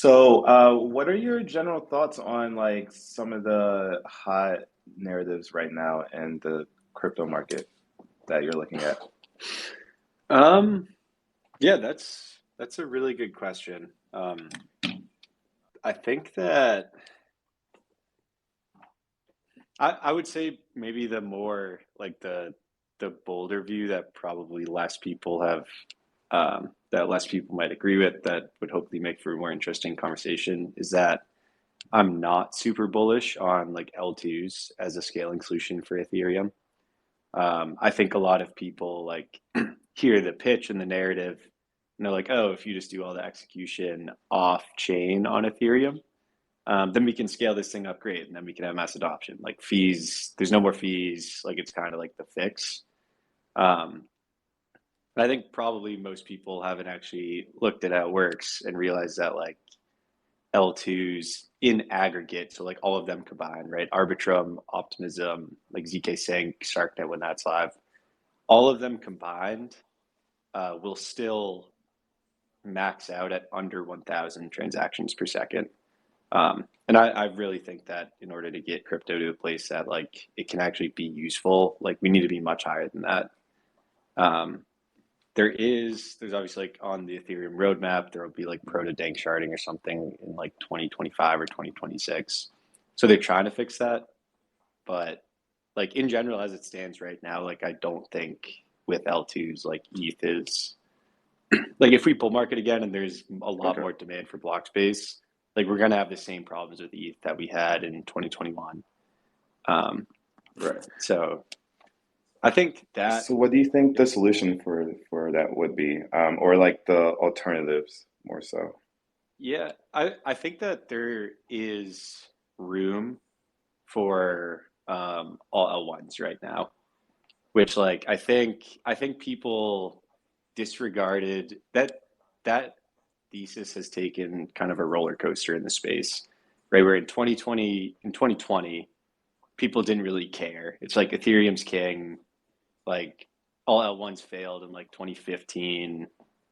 What are your general thoughts on like some of the hot narratives right now in the crypto market that you're looking at? Um, yeah, that's a really good question. I think that I would say maybe the more like the bolder view that probably less people have that less people might agree with that would hopefully make for a more interesting conversation is that I'm not super bullish on like L2s as a scaling solution for Ethereum. I think a lot of people like hear the pitch and the narrative, and they're like, "Oh, if you just do all the execution off chain on Ethereum, then we can scale this thing up great, and then we can have mass adoption. Like fees, there's no more fees. Like it's kind of like the fix." Um, but I think probably most people haven't actually looked at how it works and realized that like L2s in aggregate, so like all of them combined, right? Arbitrum, Optimism, like ZK Sync, Sharknet when that's live, all of them combined will still max out at under 1,000 transactions per second. And I really think that in order to get crypto to a place that like it can actually be useful, like we need to be much higher than that. Um, there's obviously like on the Ethereum roadmap, there will be like proto dank sharding or something in like 2025 or 2026. So they're trying to fix that, but like in general, as it stands right now, like I don't think with L2s like ETH is like if we bull market again and there's a lot Okay. more demand for block space, like we're gonna have the same problems with ETH that we had in 2021. Um, Right. so I think that So what do you think yeah, the solution for that would be? Or like the alternatives more so? yeah, I think that there is room for all L1s right now, which like I think people disregarded that thesis has taken kind of a roller coaster in the space, right? Where in 2020 people didn't really care. It's like Ethereum's king, like all L1s failed in like 2015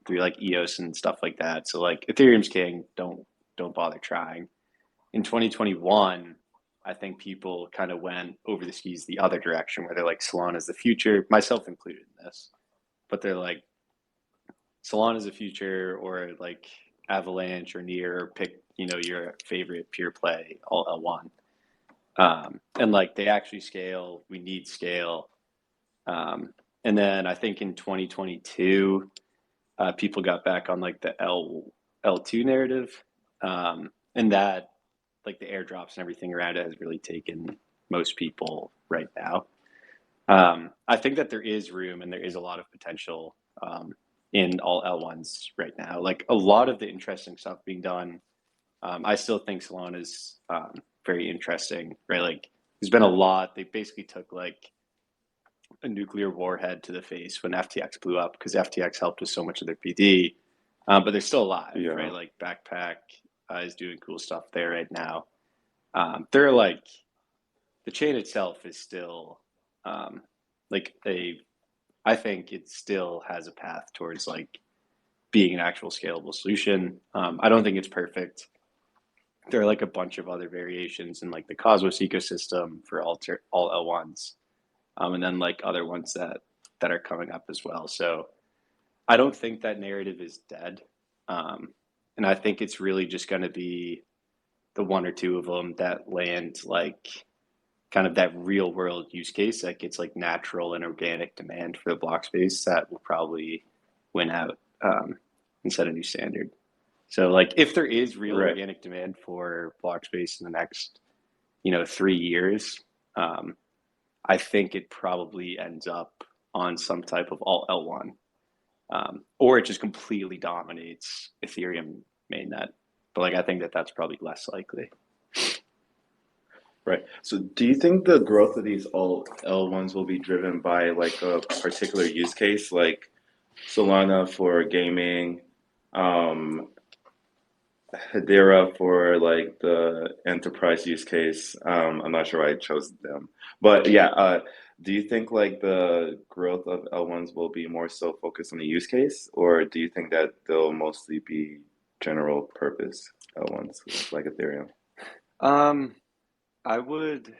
through like EOS and stuff like that. So like Ethereum's king, don't bother trying. In 2021, I think people kind of went over the skis the other direction where they're like Solana's the future, myself included in this. But they're like Solana's the future or like Avalanche or Near or pick, your favorite pure play all L1. And like they actually scale, we need scale. Um, and then I think in 2022, people got back on like the L2 narrative. And that like the airdrops and everything around it has really taken most people right now. I think that there is room and there is a lot of potential in all L1s right now. Like a lot of the interesting stuff being done. I still think Solana is very interesting, right? Like there's been a lot. They basically took like a nuclear warhead to the face when FTX blew up because FTX helped with so much of their PD, but they're still alive, Yeah. right? Like Backpack is doing cool stuff there right now. They're like the chain itself is still um, like a. I think it still has a path towards like being an actual scalable solution. I don't think it's perfect. There are like a bunch of other variations in like the Cosmos ecosystem for all L1s, and then like other ones that are coming up as well. So I don't think that narrative is dead, and I think it's really just going to be the one or two of them that land like kind of that real world use case that gets like natural and organic demand for the block space that will probably win out and set a new standard. So like if there is real Right. organic demand for block space in the next 3 years, um, I think it probably ends up on some type of all L1, or it just completely dominates Ethereum mainnet. But like I think that that's probably less likely. Right. So do you think the growth of these all L1s will be driven by like a particular use case, like Solana for gaming, um, Hedera for like the enterprise use case? I'm not sure why I chose them, but yeah. Do you think like the growth of L1s will be more so focused on the use case, or do you think that they'll mostly be general purpose? L1s like Ethereum? Um, I would.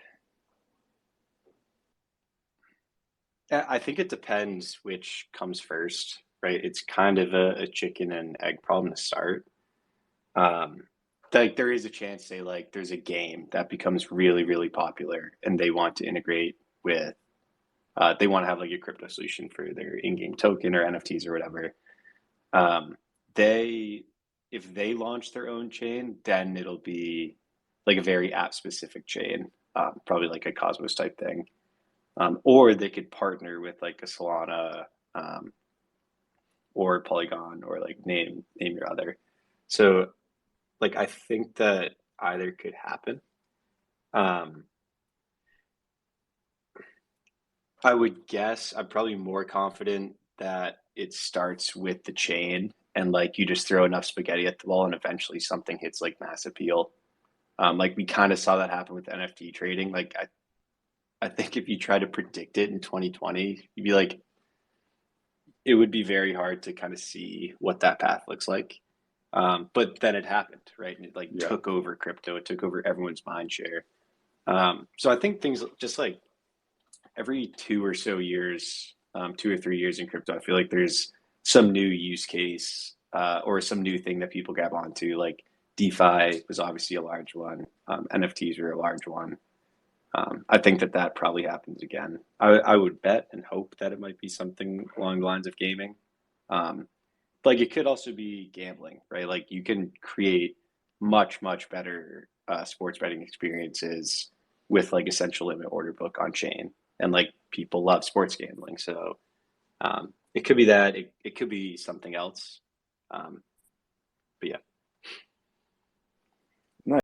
I think it depends which comes first, right? It's kind of a chicken and egg problem to start. Um, like there is a chance, say, like there's a game that becomes really, really popular, and they want to integrate with, they want to have like a crypto solution for their in-game token or NFTs or whatever. Um, they, if they launch their own chain, then it'll be like a very app-specific chain, probably like a Cosmos type thing. Or they could partner with like a Solana, um, or Polygon, or like name your other. So like I think that either could happen. Um, I would guess I'm probably more confident that it starts with the chain and like you just throw enough spaghetti at the wall and eventually something hits like mass appeal. Like we kind of saw that happen with NFT trading. Like I think if you try to predict it in 2020, you'd be like, it would be very hard to kind of see what that path looks like. But then it happened, right? And it like Yeah. took over crypto. It took over everyone's mind share. So I think things just like every 2 or so years, 2 or 3 years in crypto, I feel like there's some new use case, or some new thing that people grab onto. Like DeFi was obviously a large one. NFTs were a large one. I think that that probably happens again. I would bet and hope that it might be something along the lines of gaming. Um, like it could also be gambling, right? Like you can create much better sports betting experiences with like essential limit order book on chain, and like people love sports gambling, so it could be that. It could be something else.